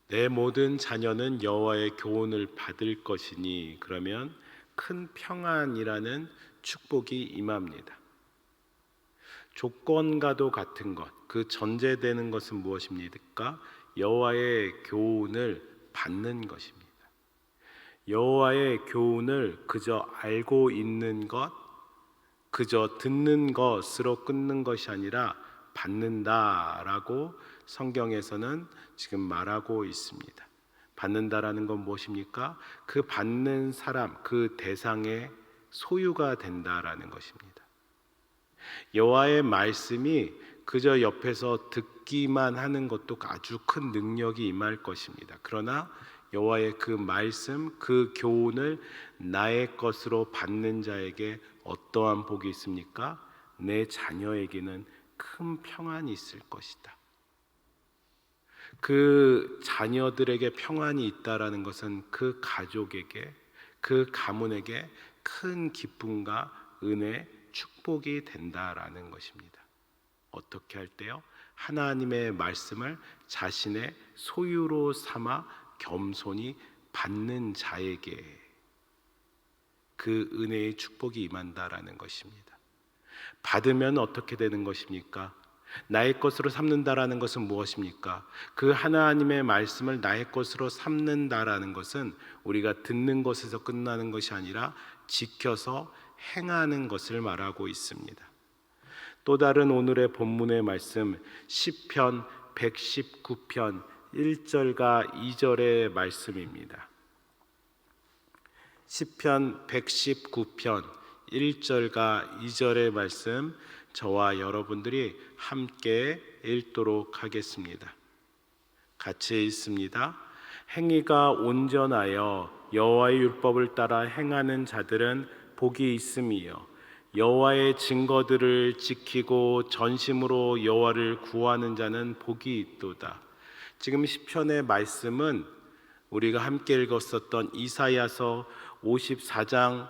내 모든 자녀는 여호와의 교훈을 받을 것이니, 그러면 큰 평안이라는 축복이 임합니다. 조건과도 같은 것, 그 전제되는 것은 무엇입니까? 여호와의 교훈을 받는 것입니다. 여호와의 교훈을 그저 알고 있는 것, 그저 듣는 것으로 끊는 것이 아니라 받는다라고 성경에서는 지금 말하고 있습니다. 받는다라는 건 무엇입니까? 그 받는 사람, 그 대상의 소유가 된다라는 것입니다. 여호와의 말씀이 그저 옆에서 듣기만 하는 것도 아주 큰 능력이 임할 것입니다. 그러나 여호와의 그 말씀, 그 교훈을 나의 것으로 받는 자에게 어떠한 복이 있습니까? 내 자녀에게는 큰 평안이 있을 것이다. 그 자녀들에게 평안이 있다라는 것은 그 가족에게, 그 가문에게 큰 기쁨과 은혜, 축복이 된다라는 것입니다. 어떻게 할 때요? 하나님의 말씀을 자신의 소유로 삼아 겸손히 받는 자에게 그 은혜의 축복이 임한다라는 것입니다. 받으면 어떻게 되는 것입니까? 나의 것으로 삼는다라는 것은 무엇입니까? 그 하나님의 말씀을 나의 것으로 삼는다라는 것은 우리가 듣는 것에서 끝나는 것이 아니라 지켜서 행하는 것을 말하고 있습니다. 또 다른 오늘의 본문의 말씀, 시편 119편 1절과 2절의 말씀입니다. 시편 119편 1절과 2절의 말씀, 저와 여러분들이 함께 읽도록 하겠습니다. 같이 읽습니다. 행위가 온전하여 여호와의 율법을 따라 행하는 자들은 복이 있음이요, 여호와의 증거들을 지키고 전심으로 여호와를 구하는 자는 복이 있도다. 지금 시편의 말씀은 우리가 함께 읽었었던 이사야서 54장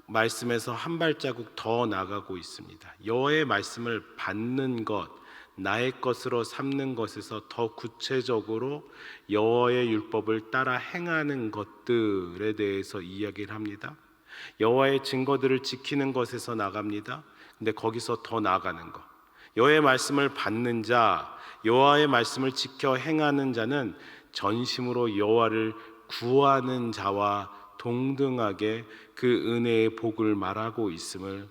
말씀에서 한 발자국 더 나가고 있습니다. 여호와의 말씀을 받는 것, 나의 것으로 삼는 것에서 더 구체적으로 여호와의 율법을 따라 행하는 것들에 대해서 이야기를 합니다. 여호와의 증거들을 지키는 것에서 나갑니다. 근데 거기서 더 나아가는 것, 여호와의 말씀을 받는 자, 여호와의 말씀을 지켜 행하는 자는 전심으로 여호와를 구하는 자와 동등하게 그 은혜의 복을 말하고 있음을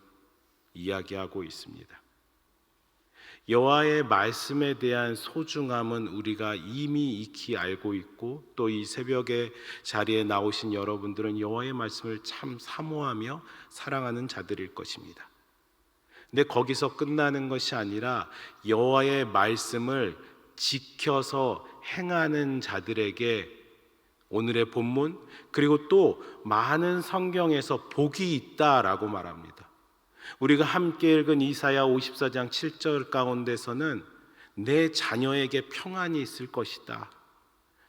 이야기하고 있습니다. 여호와의 말씀에 대한 소중함은 우리가 이미 익히 알고 있고, 또 이 새벽의 자리에 나오신 여러분들은 여호와의 말씀을 참 사모하며 사랑하는 자들일 것입니다. 근데 거기서 끝나는 것이 아니라 여호와의 말씀을 지켜서 행하는 자들에게 오늘의 본문, 그리고 또 많은 성경에서 복이 있다라고 말합니다. 우리가 함께 읽은 이사야 54장 7절 가운데서는 내 자녀에게 평안이 있을 것이다.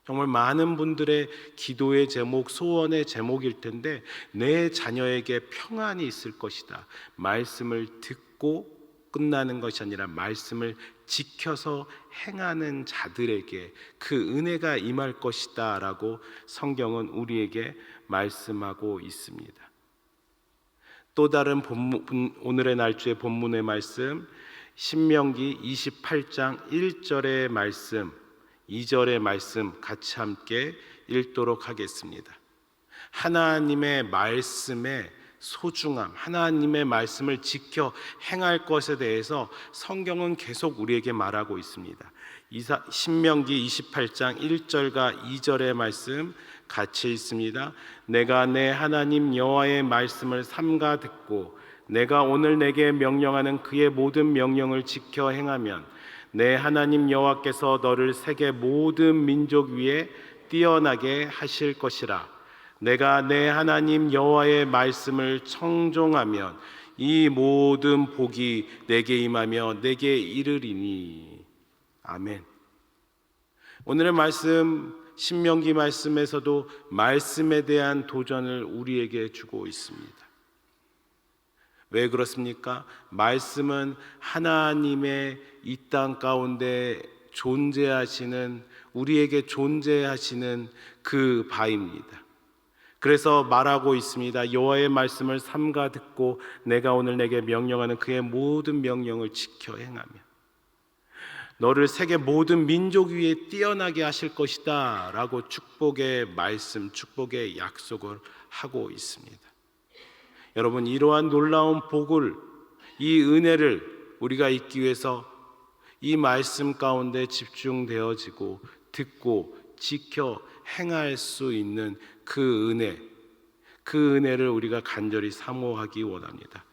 정말 많은 분들의 기도의 제목, 소원의 제목일 텐데, 내 자녀에게 평안이 있을 것이다. 말씀을 듣고 끝나는 것이 아니라 말씀을 지켜서 행하는 자들에게 그 은혜가 임할 것이다 라고 성경은 우리에게 말씀하고 있습니다. 또 다른 오늘의 날주의 본문의 말씀, 신명기 28장 1절의 말씀, 2절의 말씀 같이 함께 읽도록 하겠습니다. 하나님의 말씀의 소중함, 하나님의 말씀을 지켜 행할 것에 대해서 성경은 계속 우리에게 말하고 있습니다. 신명기 28장 1절과 2절의 말씀 같이 읽습니다. 내가 내 하나님 여호와의 말씀을 삼가 듣고 내가 오늘 내게 명령하는 그의 모든 명령을 지켜 행하면 내 하나님 여호와께서 너를 세계 모든 민족 위에 뛰어나게 하실 것이라. 내가 내 하나님 여호와의 말씀을 청종하면 이 모든 복이 내게 임하며 내게 이르리니. 아멘. 오늘의 말씀, 신명기 말씀에서도 말씀에 대한 도전을 우리에게 주고 있습니다. 왜 그렇습니까? 말씀은 하나님의 이 땅 가운데 우리에게 존재하시는 그 바입니다. 그래서 말하고 있습니다. 여호와의 말씀을 삼가 듣고 내가 오늘 내게 명령하는 그의 모든 명령을 지켜 행하며 너를 세계 모든 민족 위에 뛰어나게 하실 것이다 라고 축복의 말씀, 축복의 약속을 하고 있습니다. 여러분, 이러한 놀라운 복을, 이 은혜를 우리가 잊기 위해서 이 말씀 가운데 집중되어지고 듣고 지켜 행할 수 있는 그 은혜를 우리가 간절히 사모하기 원합니다.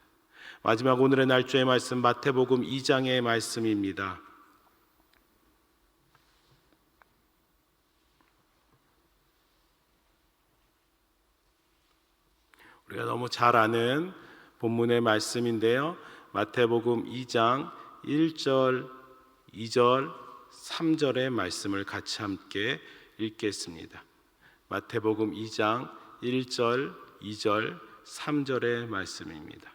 마지막 오늘의 날조의 말씀, 마태복음 2장의 말씀입니다. 우리가 너무 잘 아는 본문의 말씀인데요, 마태복음 2장 1절, 2절, 3절의 말씀을 같이 함께 읽겠습니다. 마태복음 2장 1절, 2절, 3절의 말씀입니다.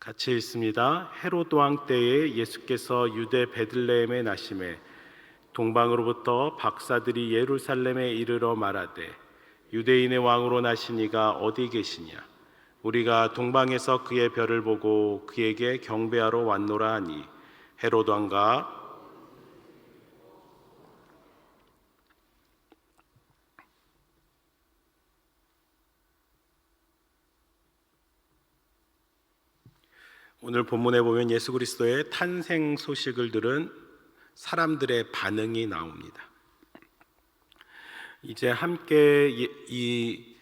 같이 읽습니다. 헤롯 왕 때에 예수께서 유대 베들레헴에 나심에 동방으로부터 박사들이 예루살렘에 이르러 말하되 유대인의 왕으로 나신 이가 어디 계시냐? 우리가 동방에서 그의 별을 보고 그에게 경배하러 왔노라 하니 헤롯 왕과 오늘 본문에 보면 예수 그리스도의 탄생 소식을 들은 사람들의 반응이 나옵니다. 이제 함께 이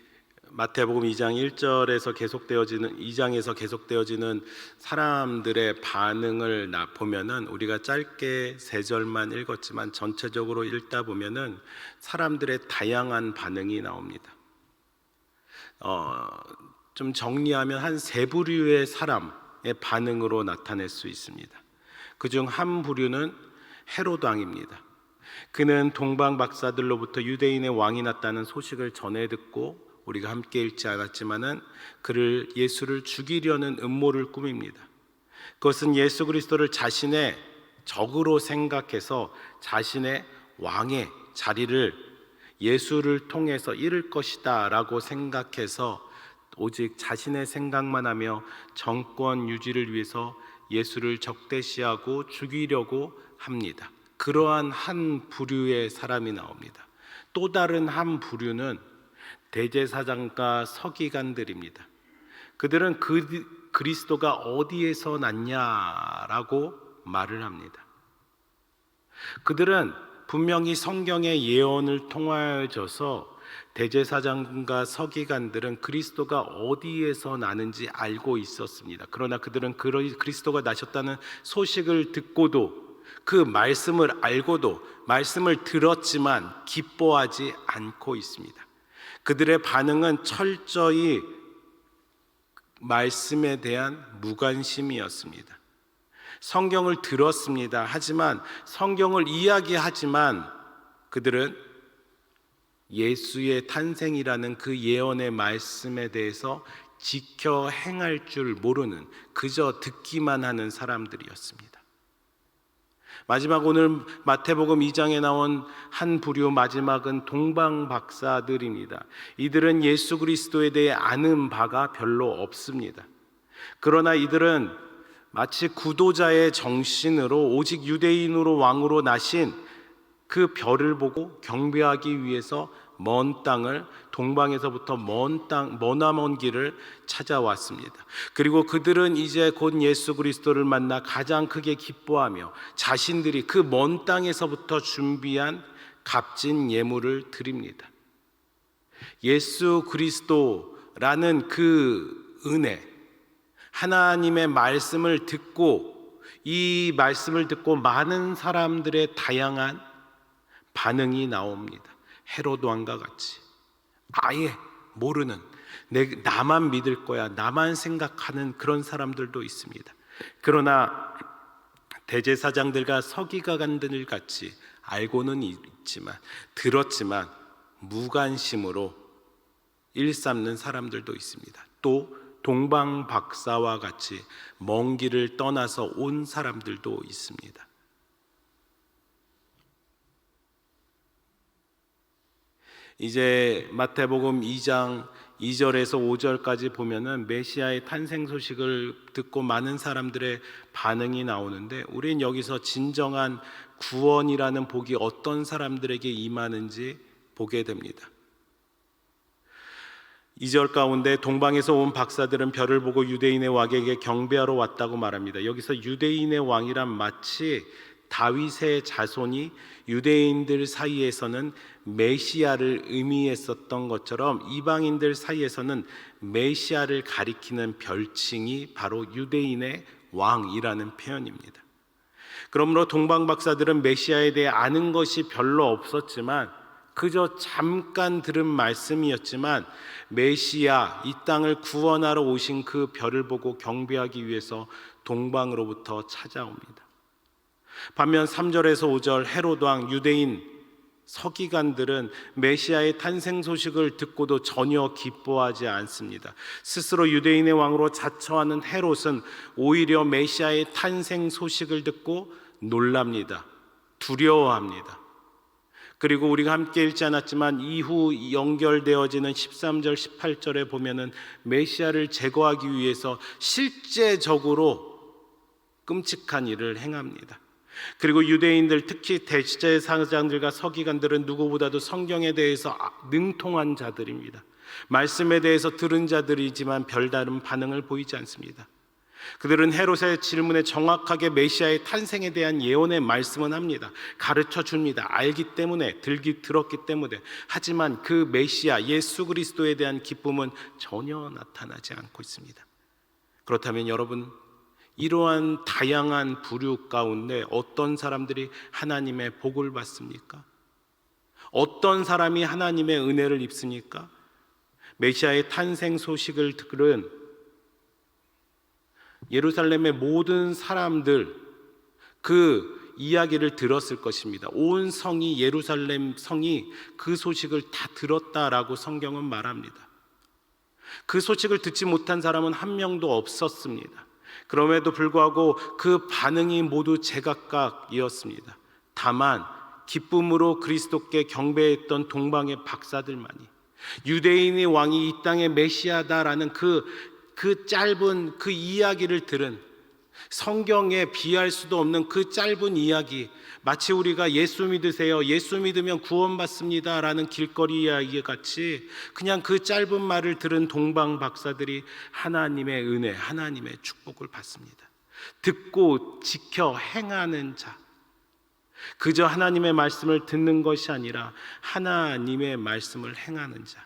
마태복음 2장 1절에서 계속되어지는 2장에서 계속되어지는 사람들의 반응을 보면은 우리가 짧게 3절만 읽었지만 전체적으로 읽다 보면은 사람들의 다양한 반응이 나옵니다. 좀 정리하면 한 3부류의 사람의 반응으로 나타낼 수 있습니다. 그중 한 부류는 헤롯 왕입니다. 그는 동방 박사들로부터 유대인의 왕이 났다는 소식을 전해 듣고 우리가 함께 읽지 않았지만은 그를 예수를 죽이려는 음모를 꾸밉니다. 그것은 예수 그리스도를 자신의 적으로 생각해서 자신의 왕의 자리를 예수를 통해서 잃을 것이다 라고 생각해서 오직 자신의 생각만 하며 정권 유지를 위해서 예수를 적대시하고 죽이려고 합니다. 그러한 한 부류의 사람이 나옵니다. 또 다른 한 부류는 대제사장과 서기관들입니다. 그들은 그리스도가 어디에서 났냐라고 말을 합니다. 그들은 분명히 성경의 예언을 통하여져서 대제사장과 서기관들은 그리스도가 어디에서 나는지 알고 있었습니다. 그러나 그들은 그리스도가 나셨다는 소식을 듣고도 그 말씀을 알고도 말씀을 들었지만 기뻐하지 않고 있습니다. 그들의 반응은 철저히 말씀에 대한 무관심이었습니다. 성경을 들었습니다. 하지만 성경을 이야기하지만 그들은 예수의 탄생이라는 그 예언의 말씀에 대해서 지켜 행할 줄 모르는 그저 듣기만 하는 사람들이었습니다. 마지막 오늘 마태복음 2장에 나온 한 부류 마지막은 동방 박사들입니다. 이들은 예수 그리스도에 대해 아는 바가 별로 없습니다. 그러나 이들은 마치 구도자의 정신으로 오직 유대인으로 왕으로 나신 그 별을 보고 경배하기 위해서 먼 땅을 동방에서부터 머나먼 길을 찾아왔습니다. 그리고 그들은 이제 곧 예수 그리스도를 만나 가장 크게 기뻐하며 자신들이 그 먼 땅에서부터 준비한 값진 예물을 드립니다. 예수 그리스도라는 그 은혜, 하나님의 말씀을 듣고 이 말씀을 듣고 많은 사람들의 다양한 반응이 나옵니다. 헤롯 왕과 같이 아예 모르는 나만 믿을 거야, 나만 생각하는 그런 사람들도 있습니다. 그러나 대제사장들과 서기관들 같이 알고는 있지만 들었지만 무관심으로 일삼는 사람들도 있습니다. 또 동방 박사와 같이 먼 길을 떠나서 온 사람들도 있습니다. 이제 마태복음 2장 2절에서 5절까지 보면은 메시아의 탄생 소식을 듣고 많은 사람들의 반응이 나오는데, 우린 여기서 진정한 구원이라는 복이 어떤 사람들에게 임하는지 보게 됩니다. 2절 가운데 동방에서 온 박사들은 별을 보고 유대인의 왕에게 경배하러 왔다고 말합니다. 여기서 유대인의 왕이란 마치 다윗의 자손이 유대인들 사이에서는 메시아를 의미했었던 것처럼 이방인들 사이에서는 메시아를 가리키는 별칭이 바로 유대인의 왕이라는 표현입니다. 그러므로 동방 박사들은 메시아에 대해 아는 것이 별로 없었지만, 그저 잠깐 들은 말씀이었지만 메시아, 이 땅을 구원하러 오신 그 별을 보고 경배하기 위해서 동방으로부터 찾아옵니다. 반면 3절에서 5절 헤롯 왕, 유대인 서기관들은 메시아의 탄생 소식을 듣고도 전혀 기뻐하지 않습니다. 스스로 유대인의 왕으로 자처하는 헤롯은 오히려 메시아의 탄생 소식을 듣고 놀랍니다. 두려워합니다. 그리고 우리가 함께 읽지 않았지만 이후 연결되어지는 13절 18절에 보면은 메시아를 제거하기 위해서 실제적으로 끔찍한 일을 행합니다. 그리고 유대인들, 특히 대제사장들과 서기관들은 누구보다도 성경에 대해서 능통한 자들입니다. 말씀에 대해서 들은 자들이지만 별다른 반응을 보이지 않습니다. 그들은 헤롯의 질문에 정확하게 메시아의 탄생에 대한 예언의 말씀은 합니다. 가르쳐 줍니다. 알기 때문에, 들었기 때문에. 하지만 그 메시아 예수 그리스도에 대한 기쁨은 전혀 나타나지 않고 있습니다. 그렇다면 여러분, 이러한 다양한 부류 가운데 어떤 사람들이 하나님의 복을 받습니까? 어떤 사람이 하나님의 은혜를 입습니까? 메시아의 탄생 소식을 들은 예루살렘의 모든 사람들, 그 이야기를 들었을 것입니다. 온 성이, 예루살렘 성이 그 소식을 다 들었다라고 성경은 말합니다. 그 소식을 듣지 못한 사람은 한 명도 없었습니다. 그럼에도 불구하고 그 반응이 모두 제각각이었습니다. 다만 기쁨으로 그리스도께 경배했던 동방의 박사들만이, 유대인의 왕이 이 땅의 메시아다라는 그 짧은 그 이야기를 들은, 성경에 비할 수도 없는 그 짧은 이야기, 마치 우리가 예수 믿으세요, 예수 믿으면 구원받습니다 라는 길거리 이야기 같이 그냥 그 짧은 말을 들은 동방 박사들이 하나님의 은혜, 하나님의 축복을 받습니다. 듣고 지켜 행하는 자, 그저 하나님의 말씀을 듣는 것이 아니라 하나님의 말씀을 행하는 자.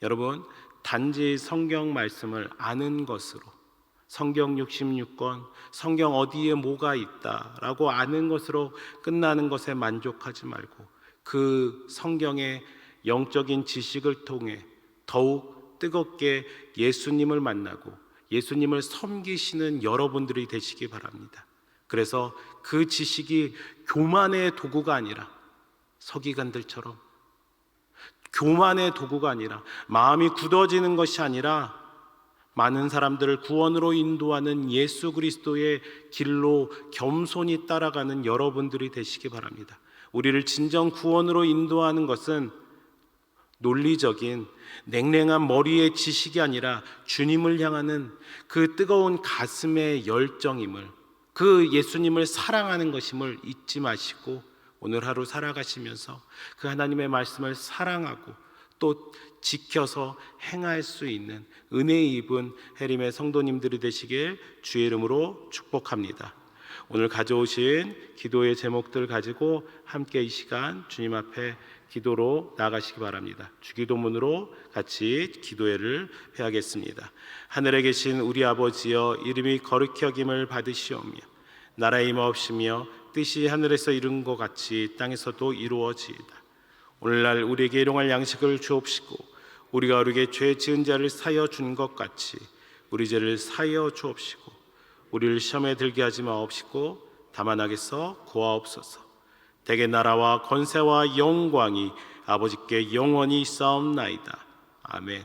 여러분, 단지 성경 말씀을 아는 것으로, 성경 66권, 성경 어디에 뭐가 있다라고 아는 것으로 끝나는 것에 만족하지 말고, 그 성경의 영적인 지식을 통해 더욱 뜨겁게 예수님을 만나고 예수님을 섬기시는 여러분들이 되시기 바랍니다. 그래서 그 지식이 교만의 도구가 아니라, 서기관들처럼 교만의 도구가 아니라, 마음이 굳어지는 것이 아니라 많은 사람들을 구원으로 인도하는 예수 그리스도의 길로 겸손히 따라가는 여러분들이 되시기 바랍니다. 우리를 진정 구원으로 인도하는 것은 논리적인 냉랭한 머리의 지식이 아니라 주님을 향하는 그 뜨거운 가슴의 열정임을, 그 예수님을 사랑하는 것임을 잊지 마시고 오늘 하루 살아가시면서 그 하나님의 말씀을 사랑하고 또 지켜서 행할 수 있는 은혜 입은 해림의 성도님들이 되시길 주의 이름으로 축복합니다. 오늘 가져오신 기도의 제목들 가지고 함께 이 시간 주님 앞에 기도로 나아가시기 바랍니다. 주기도문으로 같이 기도회를 해야겠습니다. 하늘에 계신 우리 아버지여, 이름이 거룩히 여김을 받으시오며 나라의 임하옵시며 뜻이 하늘에서 이룬 것 같이 땅에서도 이루어지이다. 오늘날 우리에게 일용할 양식을 주옵시고 우리가 우리에게 죄 지은 자를 사여 준 것 같이 우리 죄를 사여 주옵시고 우리를 시험에 들게 하지 마옵시고 다만 악에서 구하옵소서. 대개 나라와 권세와 영광이 아버지께 영원히 있사옵나이다. 아멘.